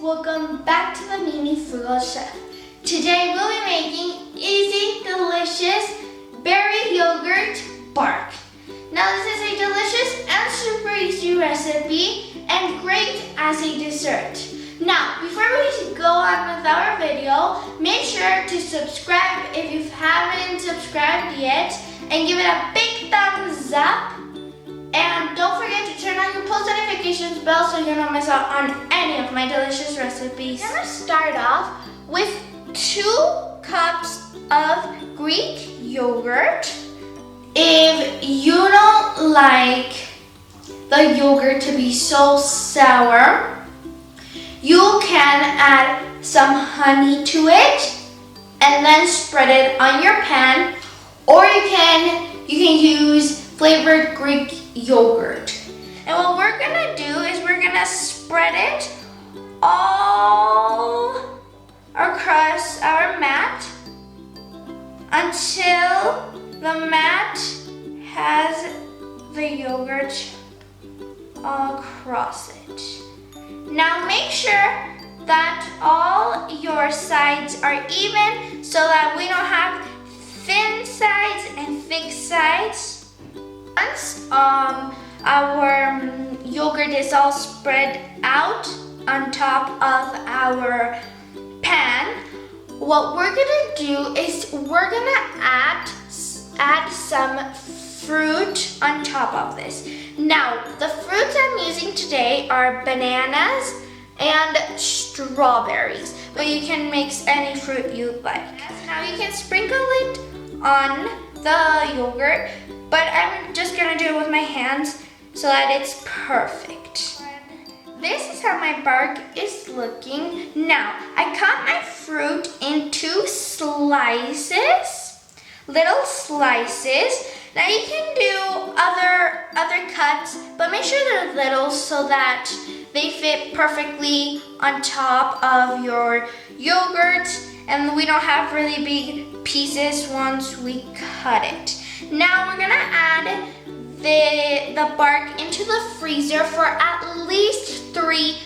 welcome back to the Mimi Frugal Chef. Today we'll be making easy, delicious berry yogurt bark. Now this is a delicious and super easy recipe and great as a dessert. Now before we go on with our video, make sure to subscribe if you haven't subscribed yet and give it a big thumbs up. And don't forget to turn on your post notifications bell so you don't miss out on any of my delicious recipes. I'm gonna start off with 2 cups of Greek yogurt. If you don't like the yogurt to be so sour, you can add some honey to it and then spread it on your pan, or you can use flavored Greek yogurt. And what we're gonna do is we're gonna spread it all across our mat until the mat has the yogurt all across it. Now make sure that all your sides are even so that we don't have thin sides and thick sides. Once our yogurt is all spread out on top of our pan, what we're gonna do is we're gonna add some fruit on top of this. Now, the fruits I'm using today are bananas and strawberries, but you can mix any fruit you like. Now you can sprinkle it on the yogurt, but I'm just gonna do it with my hands so that it's perfect. This is how my bark is looking. Now, I cut my fruit into slices, little slices. Now you can do other cuts, but make sure they're little so that they fit perfectly on top of your yogurt and we don't have really big pieces once we cut it. Now we're gonna add the bark into the freezer for at least 3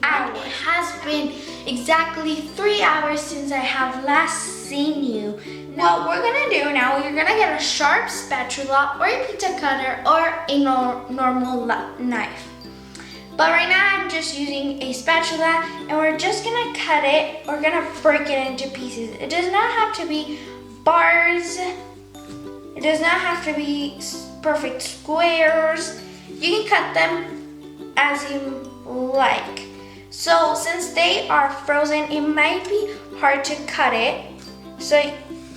hours. It has been exactly 3 hours since I have last seen you. Now, what we're gonna do now, you're gonna get a sharp spatula or a pizza cutter or a normal knife. But right now I'm just using a spatula and we're just gonna cut it, we're gonna break it into pieces. It does not have to be bars. It does not have to be perfect squares. You can cut them as you like. So since they are frozen, it might be hard to cut it, so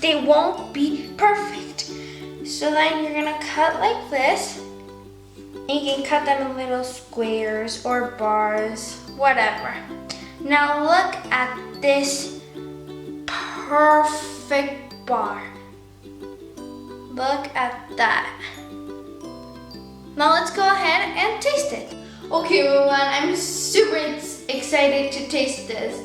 they won't be perfect. So then you're gonna cut like this, and you can cut them in little squares or bars, whatever. Now look at this perfect bar. Look at that. Now let's go ahead and taste it. Okay everyone, I'm super excited to taste this.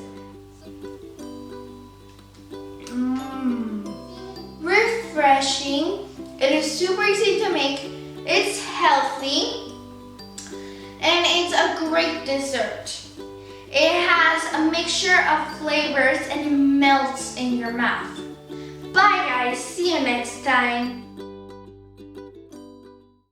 Refreshing. It is super easy to make. It's healthy. And it's a great dessert. It has a mixture of flavors and it melts in your mouth. Bye guys, see you next time.